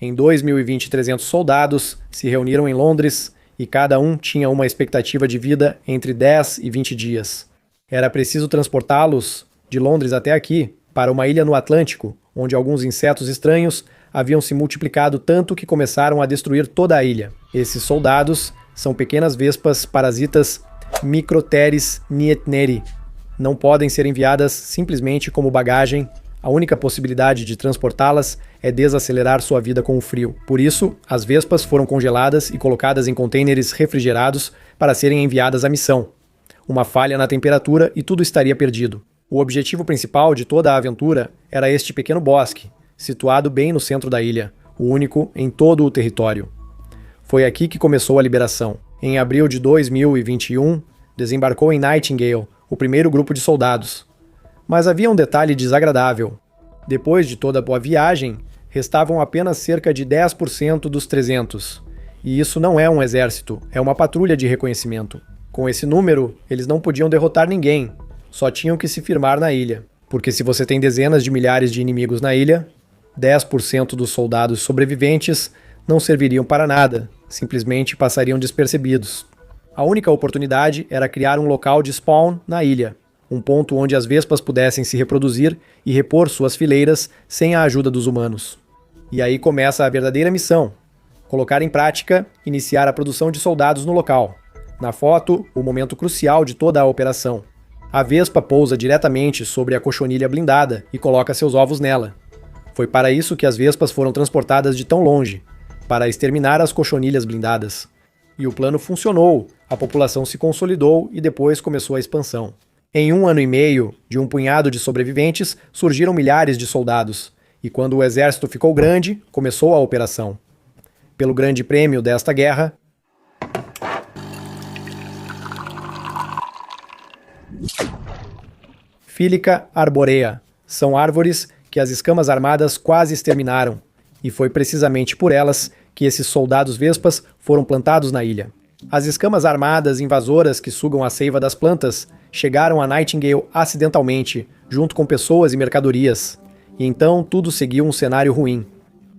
Em 2020, 300 soldados se reuniram em Londres e cada um tinha uma expectativa de vida entre 10 e 20 dias. Era preciso transportá-los de Londres até aqui, para uma ilha no Atlântico, onde alguns insetos estranhos haviam se multiplicado tanto que começaram a destruir toda a ilha. Esses soldados são pequenas vespas parasitas Microteres nietneri. Não podem ser enviadas simplesmente como bagagem. A única possibilidade de transportá-las é desacelerar sua vida com o frio. Por isso, as vespas foram congeladas e colocadas em contêineres refrigerados para serem enviadas à missão. Uma falha na temperatura e tudo estaria perdido. O objetivo principal de toda a aventura era este pequeno bosque, situado bem no centro da ilha, o único em todo o território. Foi aqui que começou a liberação. Em abril de 2021, desembarcou em Nightingale o primeiro grupo de soldados. Mas havia um detalhe desagradável. Depois de toda a boa viagem, restavam apenas cerca de 10% dos 300. E isso não é um exército, é uma patrulha de reconhecimento. Com esse número, eles não podiam derrotar ninguém, só tinham que se firmar na ilha. Porque se você tem dezenas de milhares de inimigos na ilha, 10% dos soldados sobreviventes não serviriam para nada, simplesmente passariam despercebidos. A única oportunidade era criar um local de spawn na ilha, um ponto onde as vespas pudessem se reproduzir e repor suas fileiras sem a ajuda dos humanos. E aí começa a verdadeira missão: colocar em prática, iniciar a produção de soldados no local. Na foto, o momento crucial de toda a operação. A vespa pousa diretamente sobre a cochonilha blindada e coloca seus ovos nela. Foi para isso que as vespas foram transportadas de tão longe, para exterminar as cochonilhas blindadas. E o plano funcionou, a população se consolidou e depois começou a expansão. Em 1 ano e meio, de um punhado de sobreviventes, surgiram milhares de soldados, e quando o exército ficou grande, começou a operação. Pelo grande prêmio desta guerra, Filica arborea. São árvores que as escamas armadas quase exterminaram, e foi precisamente por elas que esses soldados vespas foram plantados na ilha. As escamas armadas invasoras que sugam a seiva das plantas chegaram a Nightingale acidentalmente, junto com pessoas e mercadorias, e então tudo seguiu um cenário ruim.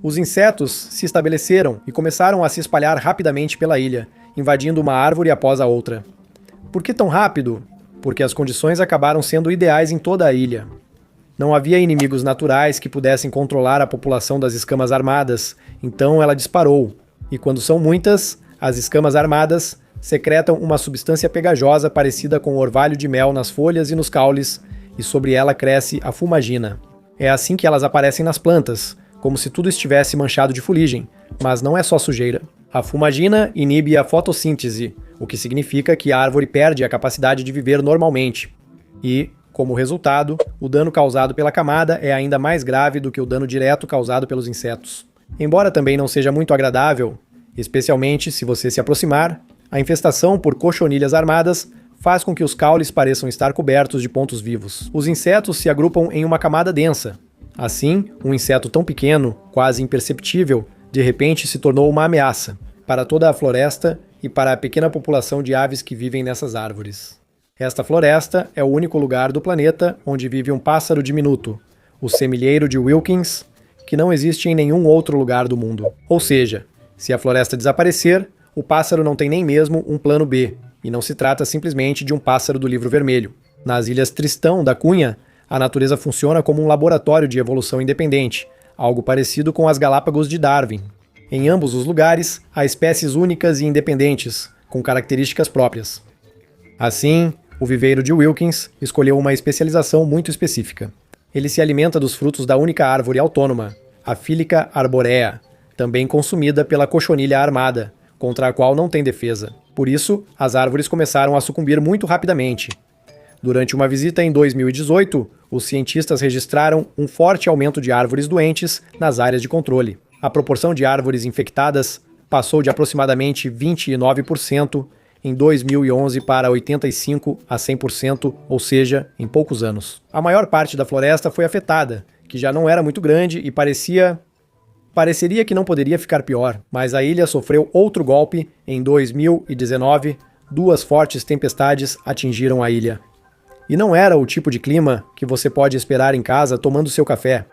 Os insetos se estabeleceram e começaram a se espalhar rapidamente pela ilha, invadindo uma árvore após a outra. Por que tão rápido? Porque as condições acabaram sendo ideais em toda a ilha. Não havia inimigos naturais que pudessem controlar a população das escamas armadas, então ela disparou. E quando são muitas, as escamas armadas secretam uma substância pegajosa parecida com orvalho de mel nas folhas e nos caules, e sobre ela cresce a fumagina. É assim que elas aparecem nas plantas, como se tudo estivesse manchado de fuligem, mas não é só sujeira. A fumagina inibe a fotossíntese, o que significa que a árvore perde a capacidade de viver normalmente. E, como resultado, o dano causado pela camada é ainda mais grave do que o dano direto causado pelos insetos. Embora também não seja muito agradável, especialmente se você se aproximar, a infestação por cochonilhas armadas faz com que os caules pareçam estar cobertos de pontos vivos. Os insetos se agrupam em uma camada densa. Assim, um inseto tão pequeno, quase imperceptível, de repente se tornou uma ameaça para toda a floresta e para a pequena população de aves que vivem nessas árvores. Esta floresta é o único lugar do planeta onde vive um pássaro diminuto, o semilheiro de Wilkins, que não existe em nenhum outro lugar do mundo. Ou seja, se a floresta desaparecer, o pássaro não tem nem mesmo um plano B, e não se trata simplesmente de um pássaro do livro vermelho. Nas Ilhas Tristão da Cunha, a natureza funciona como um laboratório de evolução independente, algo parecido com as Galápagos de Darwin. Em ambos os lugares, há espécies únicas e independentes, com características próprias. Assim, o viveiro de Wilkins escolheu uma especialização muito específica. Ele se alimenta dos frutos da única árvore autônoma, a Filica arborea, também consumida pela cochonilha armada, contra a qual não tem defesa. Por isso, as árvores começaram a sucumbir muito rapidamente. Durante uma visita em 2018, os cientistas registraram um forte aumento de árvores doentes nas áreas de controle. A proporção de árvores infectadas passou de aproximadamente 29% em 2011 para 85% a 100%, ou seja, em poucos anos. A maior parte da floresta foi afetada, que já não era muito grande e pareceria que não poderia ficar pior, mas a ilha sofreu outro golpe em 2019, 2 fortes tempestades atingiram a ilha. E não era o tipo de clima que você pode esperar em casa tomando seu café.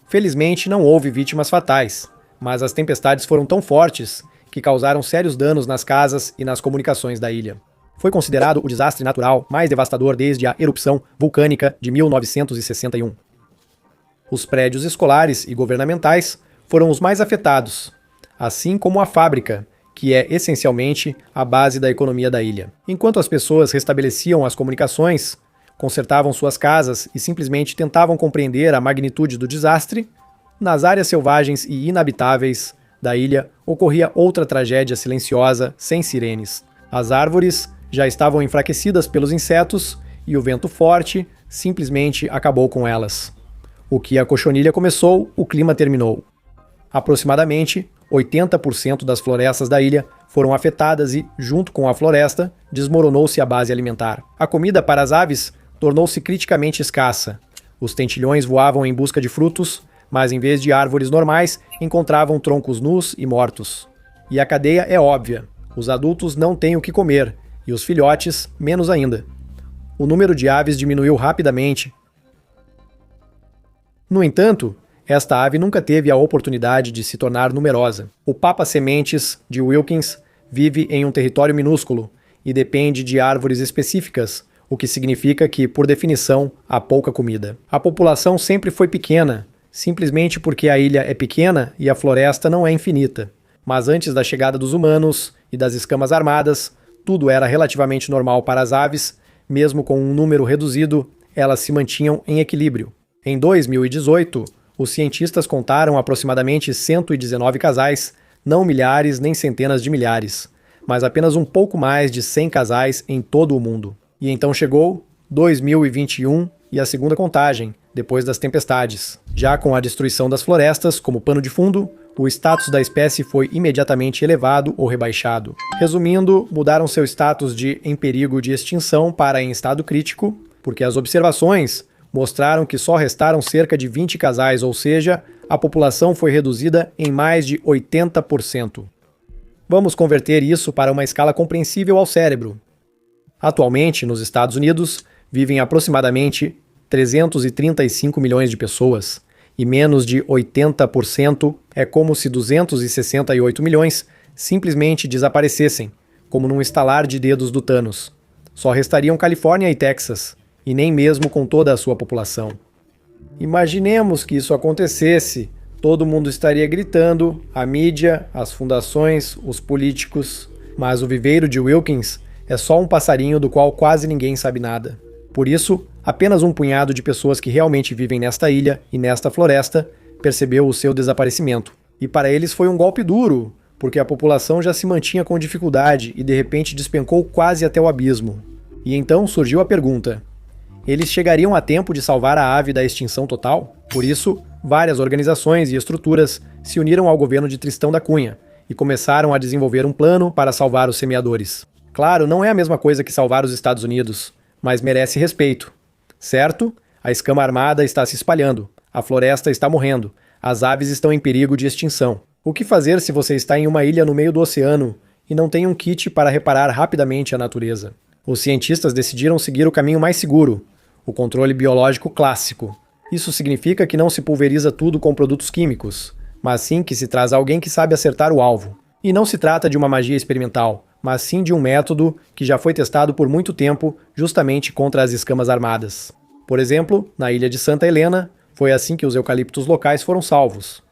Felizmente não houve vítimas fatais, mas as tempestades foram tão fortes que causaram sérios danos nas casas e nas comunicações da ilha. Foi considerado o desastre natural mais devastador desde a erupção vulcânica de 1961. Os prédios escolares e governamentais foram os mais afetados, assim como a fábrica, que é essencialmente a base da economia da ilha. Enquanto as pessoas restabeleciam as comunicações, consertavam suas casas e simplesmente tentavam compreender a magnitude do desastre, nas áreas selvagens e inabitáveis da ilha ocorria outra tragédia silenciosa, sem sirenes. As árvores já estavam enfraquecidas pelos insetos e o vento forte simplesmente acabou com elas. O que a cochonilha começou, o clima terminou. Aproximadamente 80% das florestas da ilha foram afetadas e, junto com a floresta, desmoronou-se a base alimentar. A comida para as aves tornou-se criticamente escassa. Os tentilhões voavam em busca de frutos, mas em vez de árvores normais, encontravam troncos nus e mortos. E a cadeia é óbvia. Os adultos não têm o que comer, e os filhotes menos ainda. O número de aves diminuiu rapidamente. No entanto, esta ave nunca teve a oportunidade de se tornar numerosa. O papa-sementes de Wilkins vive em um território minúsculo e depende de árvores específicas, o que significa que, por definição, há pouca comida. A população sempre foi pequena, simplesmente porque a ilha é pequena e a floresta não é infinita. Mas antes da chegada dos humanos e das escamas armadas, tudo era relativamente normal para as aves, mesmo com um número reduzido, elas se mantinham em equilíbrio. Em 2018, os cientistas contaram aproximadamente 119 casais, não milhares nem centenas de milhares, mas apenas um pouco mais de 100 casais em todo o mundo. E então chegou 2021 e a segunda contagem, depois das tempestades. Já com a destruição das florestas como pano de fundo, o status da espécie foi imediatamente elevado ou rebaixado. Resumindo, mudaram seu status de em perigo de extinção para em estado crítico, porque as observações mostraram que só restaram cerca de 20 casais, ou seja, a população foi reduzida em mais de 80%. Vamos converter isso para uma escala compreensível ao cérebro. Atualmente, nos Estados Unidos, vivem aproximadamente 335 milhões de pessoas, e menos de 80% é como se 268 milhões simplesmente desaparecessem, como num estalar de dedos do Thanos. Só restariam Califórnia e Texas, e nem mesmo com toda a sua população. Imaginemos que isso acontecesse, todo mundo estaria gritando, a mídia, as fundações, os políticos, mas o viveiro de Wilkins é só um passarinho do qual quase ninguém sabe nada. Por isso, apenas um punhado de pessoas que realmente vivem nesta ilha e nesta floresta percebeu o seu desaparecimento. E para eles foi um golpe duro, porque a população já se mantinha com dificuldade e de repente despencou quase até o abismo. E então surgiu a pergunta: eles chegariam a tempo de salvar a ave da extinção total? Por isso, várias organizações e estruturas se uniram ao governo de Tristão da Cunha e começaram a desenvolver um plano para salvar os semeadores. Claro, não é a mesma coisa que salvar os Estados Unidos, mas merece respeito. Certo? A escama armada está se espalhando, a floresta está morrendo, as aves estão em perigo de extinção. O que fazer se você está em uma ilha no meio do oceano e não tem um kit para reparar rapidamente a natureza? Os cientistas decidiram seguir o caminho mais seguro, o controle biológico clássico. Isso significa que não se pulveriza tudo com produtos químicos, mas sim que se traz alguém que sabe acertar o alvo. E não se trata de uma magia experimental, mas sim de um método que já foi testado por muito tempo justamente contra as escamas armadas. Por exemplo, na ilha de Santa Helena, foi assim que os eucaliptos locais foram salvos.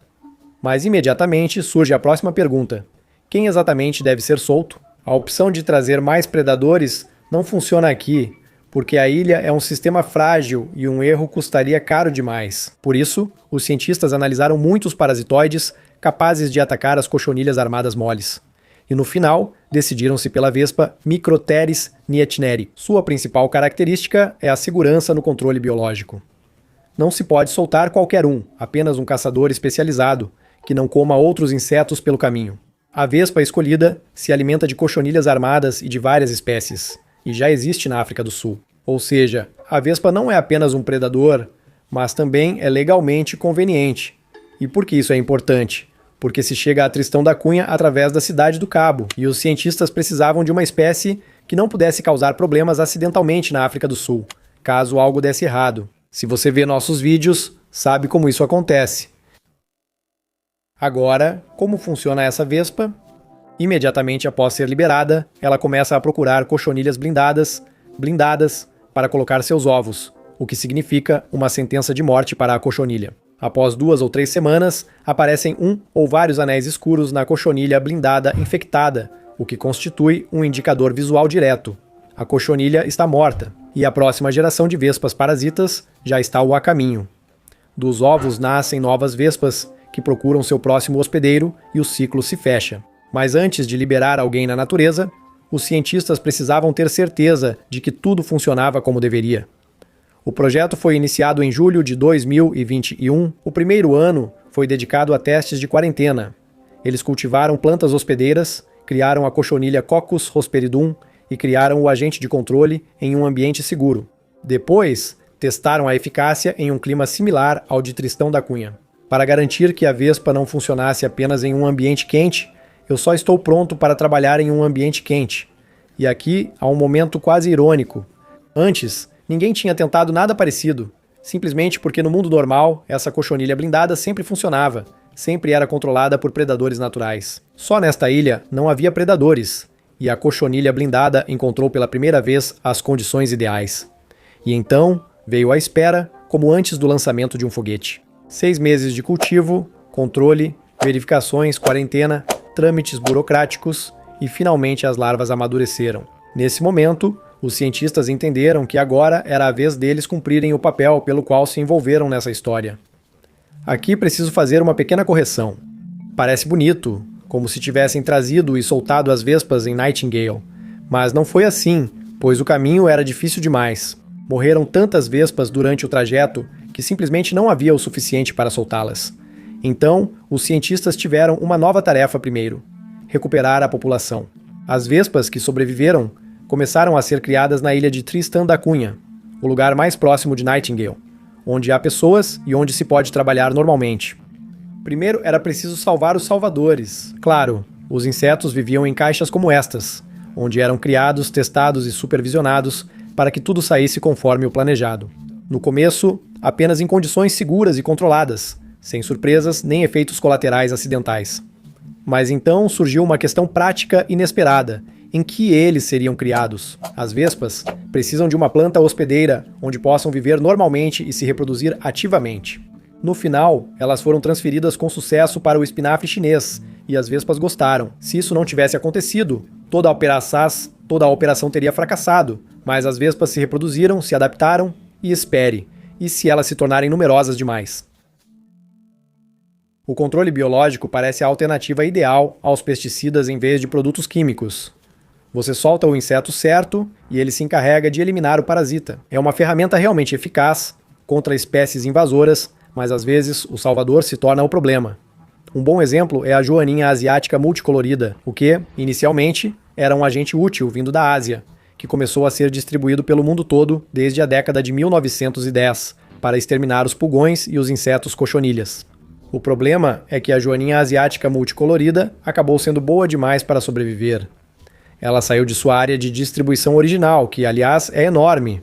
Mas imediatamente surge a próxima pergunta: quem exatamente deve ser solto? A opção de trazer mais predadores não funciona aqui, porque a ilha é um sistema frágil e um erro custaria caro demais. Por isso, os cientistas analisaram muitos parasitoides capazes de atacar as cochonilhas armadas moles. E no final, decidiram-se pela vespa Microteris nietneri. Sua principal característica é a segurança no controle biológico. Não se pode soltar qualquer um, apenas um caçador especializado, que não coma outros insetos pelo caminho. A vespa escolhida se alimenta de cochonilhas armadas e de várias espécies, e já existe na África do Sul. Ou seja, a vespa não é apenas um predador, mas também é legalmente conveniente. E por que isso é importante? Porque se chega a Tristão da Cunha através da cidade do Cabo, e os cientistas precisavam de uma espécie que não pudesse causar problemas acidentalmente na África do Sul, caso algo desse errado. Se você vê nossos vídeos, sabe como isso acontece. Agora, como funciona essa vespa? Imediatamente após ser liberada, ela começa a procurar cochonilhas blindadas para colocar seus ovos, o que significa uma sentença de morte para a cochonilha. Após 2 ou 3 semanas, aparecem um ou vários anéis escuros na cochonilha blindada infectada, o que constitui um indicador visual direto. A cochonilha está morta, e a próxima geração de vespas parasitas já está a caminho. Dos ovos nascem novas vespas, que procuram seu próximo hospedeiro e o ciclo se fecha. Mas antes de liberar alguém na natureza, os cientistas precisavam ter certeza de que tudo funcionava como deveria. O projeto foi iniciado em julho de 2021. O primeiro ano foi dedicado a testes de quarentena. Eles cultivaram plantas hospedeiras, criaram a cochonilha Coccus hosperidum e criaram o agente de controle em um ambiente seguro. Depois, testaram a eficácia em um clima similar ao de Tristão da Cunha. Para garantir que a vespa não funcionasse apenas em um ambiente quente, eu só estou pronto para trabalhar em um ambiente quente. E aqui há um momento quase irônico. Antes, ninguém tinha tentado nada parecido, simplesmente porque no mundo normal, essa cochonilha blindada sempre funcionava, sempre era controlada por predadores naturais. Só nesta ilha não havia predadores, e a cochonilha blindada encontrou pela primeira vez as condições ideais. E então, veio a espera, como antes do lançamento de um foguete. 6 meses de cultivo, controle, verificações, quarentena, trâmites burocráticos e finalmente as larvas amadureceram. Nesse momento, os cientistas entenderam que agora era a vez deles cumprirem o papel pelo qual se envolveram nessa história. Aqui preciso fazer uma pequena correção. Parece bonito, como se tivessem trazido e soltado as vespas em Nightingale, mas não foi assim, pois o caminho era difícil demais. Morreram tantas vespas durante o trajeto que simplesmente não havia o suficiente para soltá-las. Então, os cientistas tiveram uma nova tarefa primeiro: recuperar a população. As vespas que sobreviveram começaram a ser criadas na ilha de Tristão da Cunha, o lugar mais próximo de Nightingale, onde há pessoas e onde se pode trabalhar normalmente. Primeiro era preciso salvar os salvadores. Claro, os insetos viviam em caixas como estas, onde eram criados, testados e supervisionados para que tudo saísse conforme o planejado. No começo, apenas em condições seguras e controladas, sem surpresas nem efeitos colaterais acidentais. Mas então surgiu uma questão prática inesperada: em que eles seriam criados? As vespas precisam de uma planta hospedeira onde possam viver normalmente e se reproduzir ativamente. No final, elas foram transferidas com sucesso para o espinafre chinês, e as vespas gostaram. Se isso não tivesse acontecido, toda a operação teria fracassado, mas as vespas se reproduziram, se adaptaram e espere. E se elas se tornarem numerosas demais? O controle biológico parece a alternativa ideal aos pesticidas em vez de produtos químicos. Você solta o inseto certo e ele se encarrega de eliminar o parasita. É uma ferramenta realmente eficaz contra espécies invasoras, mas às vezes o salvador se torna o problema. Um bom exemplo é a joaninha asiática multicolorida, o que, inicialmente, era um agente útil vindo da Ásia, que começou a ser distribuído pelo mundo todo desde a década de 1910, para exterminar os pulgões e os insetos cochonilhas. O problema é que a joaninha asiática multicolorida acabou sendo boa demais para sobreviver. Ela saiu de sua área de distribuição original, que, aliás, é enorme,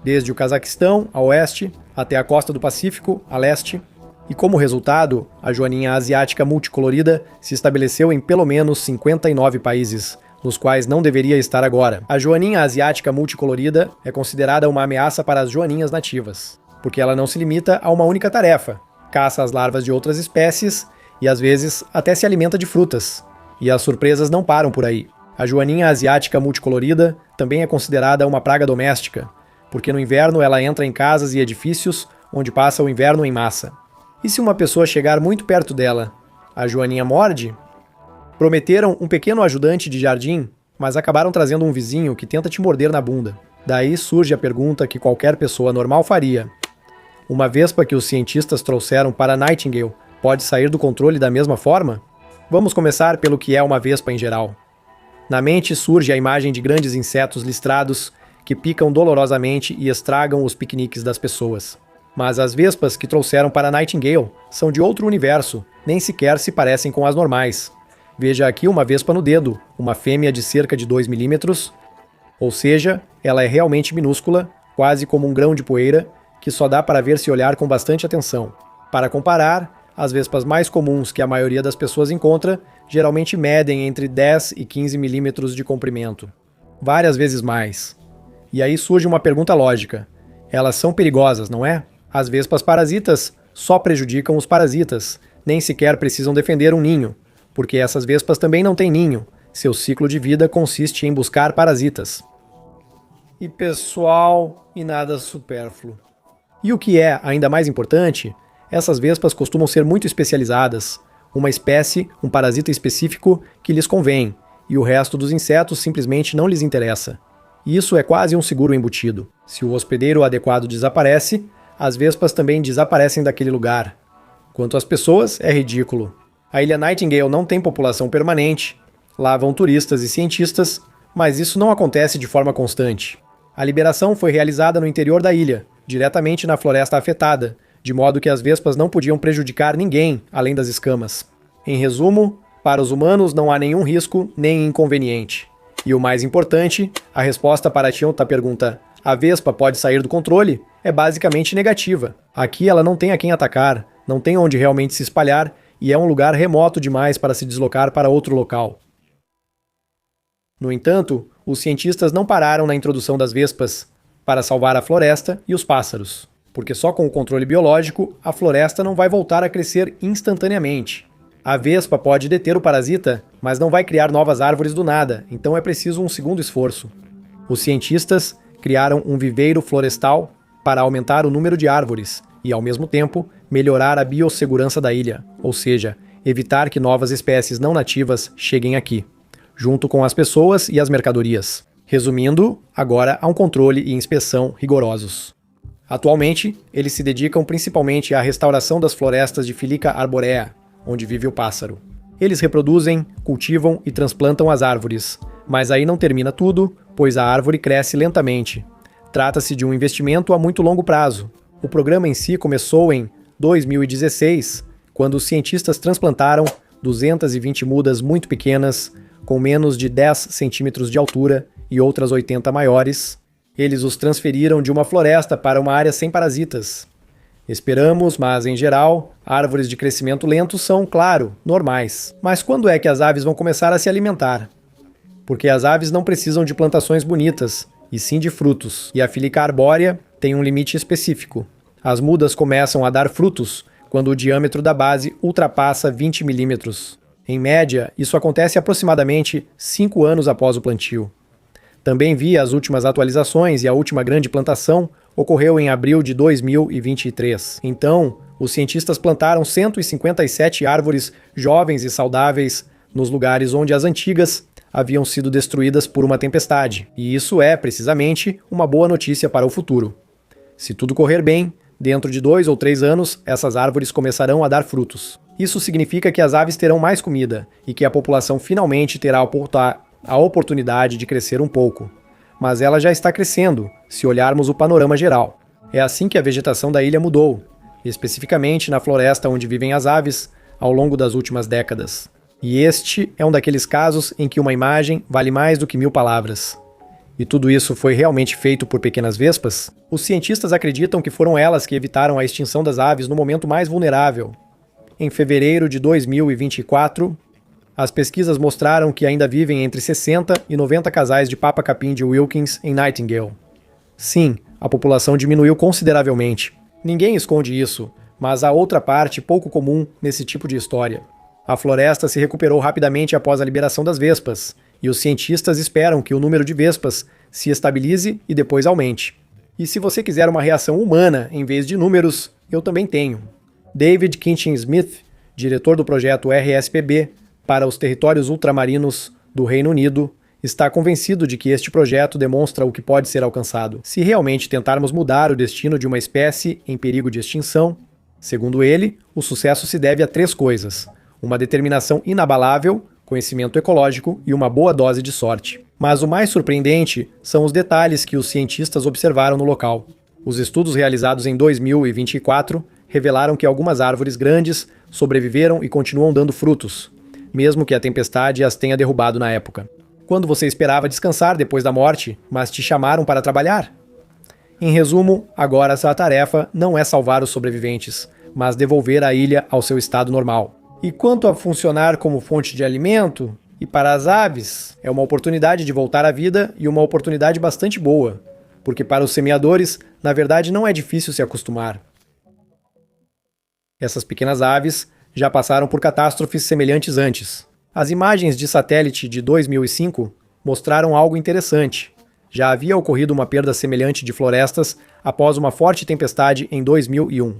desde o Cazaquistão, a oeste, até a costa do Pacífico, a leste, e como resultado, a joaninha asiática multicolorida se estabeleceu em pelo menos 59 países, nos quais não deveria estar agora. A joaninha asiática multicolorida é considerada uma ameaça para as joaninhas nativas, porque ela não se limita a uma única tarefa: caça as larvas de outras espécies e às vezes até se alimenta de frutas. E as surpresas não param por aí. A joaninha asiática multicolorida também é considerada uma praga doméstica, porque no inverno ela entra em casas e edifícios onde passa o inverno em massa. E se uma pessoa chegar muito perto dela, a joaninha morde? Prometeram um pequeno ajudante de jardim, mas acabaram trazendo um vizinho que tenta te morder na bunda. Daí surge a pergunta que qualquer pessoa normal faria: uma vespa que os cientistas trouxeram para Nightingale pode sair do controle da mesma forma? Vamos começar pelo que é uma vespa em geral. Na mente surge a imagem de grandes insetos listrados que picam dolorosamente e estragam os piqueniques das pessoas. Mas as vespas que trouxeram para Nightingale são de outro universo, nem sequer se parecem com as normais. Veja aqui uma vespa no dedo, uma fêmea de cerca de 2 milímetros, ou seja, ela é realmente minúscula, quase como um grão de poeira, que só dá para ver se olhar com bastante atenção. Para comparar, As vespas mais comuns que a maioria das pessoas encontra geralmente medem entre 10 e 15 milímetros de comprimento, várias vezes mais. E aí surge uma pergunta lógica. Elas são perigosas, não é? As vespas parasitas só prejudicam os parasitas, nem sequer precisam defender um ninho, porque essas vespas também não têm ninho. Seu ciclo de vida consiste em buscar parasitas. E pessoal, e nada supérfluo. E o que é ainda mais importante, essas vespas costumam ser muito especializadas, uma espécie, um parasita específico que lhes convém, e o resto dos insetos simplesmente não lhes interessa. Isso é quase um seguro embutido. Se o hospedeiro adequado desaparece, as vespas também desaparecem daquele lugar. Quanto às pessoas, é ridículo. A Ilha Nightingale não tem população permanente, lá vão turistas e cientistas, mas isso não acontece de forma constante. A liberação foi realizada no interior da ilha, diretamente na floresta afetada, de modo que as vespas não podiam prejudicar ninguém além das escamas. Em resumo, para os humanos não há nenhum risco nem inconveniente. E o mais importante, a resposta para a tionta pergunta "a vespa pode sair do controle?" é basicamente negativa. Aqui ela não tem a quem atacar, não tem onde realmente se espalhar e é um lugar remoto demais para se deslocar para outro local. No entanto, os cientistas não pararam na introdução das vespas para salvar a floresta e os pássaros, porque só com o controle biológico a floresta não vai voltar a crescer instantaneamente. A vespa pode deter o parasita, mas não vai criar novas árvores do nada, então é preciso um segundo esforço. Os cientistas criaram um viveiro florestal para aumentar o número de árvores e, ao mesmo tempo, melhorar a biossegurança da ilha, ou seja, evitar que novas espécies não nativas cheguem aqui, junto com as pessoas e as mercadorias. Resumindo, agora há um controle e inspeção rigorosos. Atualmente, eles se dedicam principalmente à restauração das florestas de Filica arborea, onde vive o pássaro. Eles reproduzem, cultivam e transplantam as árvores, mas aí não termina tudo, pois a árvore cresce lentamente. Trata-se de um investimento a muito longo prazo. O programa em si começou em 2016, quando os cientistas transplantaram 220 mudas muito pequenas, com menos de 10 centímetros de altura e outras 80 maiores. Eles os transferiram de uma floresta para uma área sem parasitas. Esperamos, mas em geral, árvores de crescimento lento são, claro, normais. Mas quando é que as aves vão começar a se alimentar? Porque as aves não precisam de plantações bonitas, e sim de frutos, e a Filica arbórea tem um limite específico. As mudas começam a dar frutos quando o diâmetro da base ultrapassa 20 milímetros. Em média, isso acontece aproximadamente 5 anos após o plantio. Também vi as últimas atualizações e a última grande plantação ocorreu em abril de 2023. Então, os cientistas plantaram 157 árvores jovens e saudáveis nos lugares onde as antigas haviam sido destruídas por uma tempestade. E isso é, precisamente, uma boa notícia para o futuro. Se tudo correr bem, dentro de 2 ou 3 anos, essas árvores começarão a dar frutos. Isso significa que as aves terão mais comida e que a população finalmente terá a oportunidade de crescer um pouco. Mas ela já está crescendo, se olharmos o panorama geral. É assim que a vegetação da ilha mudou, especificamente na floresta onde vivem as aves, ao longo das últimas décadas. E este é um daqueles casos em que uma imagem vale mais do que 1000 palavras. E tudo isso foi realmente feito por pequenas vespas? Os cientistas acreditam que foram elas que evitaram a extinção das aves no momento mais vulnerável. Em fevereiro de 2024, as pesquisas mostraram que ainda vivem entre 60 e 90 casais de papa-capim de Wilkins em Nightingale. Sim, a população diminuiu consideravelmente. Ninguém esconde isso, mas há outra parte pouco comum nesse tipo de história. A floresta se recuperou rapidamente após a liberação das vespas, e os cientistas esperam que o número de vespas se estabilize e depois aumente. E se você quiser uma reação humana em vez de números, eu também tenho. David Kinchin-Smith, diretor do projeto RSPB para os territórios ultramarinos do Reino Unido, está convencido de que este projeto demonstra o que pode ser alcançado se realmente tentarmos mudar o destino de uma espécie em perigo de extinção. Segundo ele, o sucesso se deve a 3 coisas: uma determinação inabalável, conhecimento ecológico e uma boa dose de sorte. Mas o mais surpreendente são os detalhes que os cientistas observaram no local. Os estudos realizados em 2024 revelaram que algumas árvores grandes sobreviveram e continuam dando frutos, mesmo que a tempestade as tenha derrubado na época. Quando você esperava descansar depois da morte, mas te chamaram para trabalhar? Em resumo, agora essa tarefa não é salvar os sobreviventes, mas devolver a ilha ao seu estado normal. E quanto a funcionar como fonte de alimento, e para as aves, é uma oportunidade de voltar à vida e uma oportunidade bastante boa, porque para os semeadores, na verdade não é difícil se acostumar. Essas pequenas aves já passaram por catástrofes semelhantes antes. As imagens de satélite de 2005 mostraram algo interessante. Já havia ocorrido uma perda semelhante de florestas após uma forte tempestade em 2001.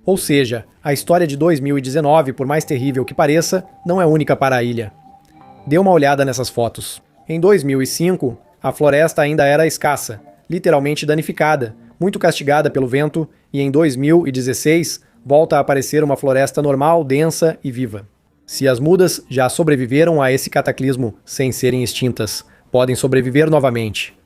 Ou seja, a história de 2019, por mais terrível que pareça, não é única para a ilha. Dê uma olhada nessas fotos. Em 2005, a floresta ainda era escassa, literalmente danificada, muito castigada pelo vento, e em 2016 volta a aparecer uma floresta normal, densa e viva. Se as mudas já sobreviveram a esse cataclismo sem serem extintas, podem sobreviver novamente.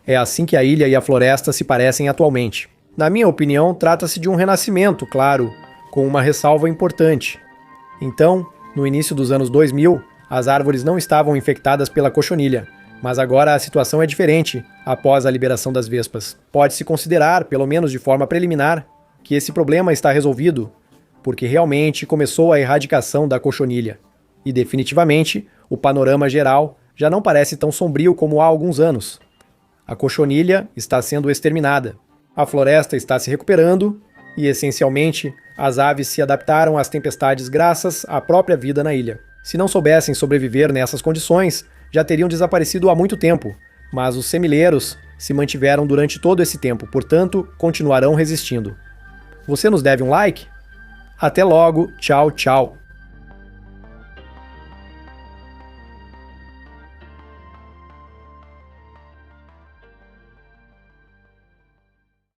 É assim que a ilha e a floresta se parecem atualmente. Na minha opinião, trata-se de um renascimento, claro, com uma ressalva importante. Então, no início dos anos 2000, as árvores não estavam infectadas pela cochonilha, mas agora a situação é diferente após a liberação das vespas. Pode-se considerar, pelo menos de forma preliminar, que esse problema está resolvido, porque realmente começou a erradicação da cochonilha. E definitivamente, o panorama geral já não parece tão sombrio como há alguns anos. A cochonilha está sendo exterminada, a floresta está se recuperando e, essencialmente, as aves se adaptaram às tempestades graças à própria vida na ilha. Se não soubessem sobreviver nessas condições, já teriam desaparecido há muito tempo, mas os semileiros se mantiveram durante todo esse tempo, portanto, continuarão resistindo. Você nos deve um like? Até logo, tchau, tchau!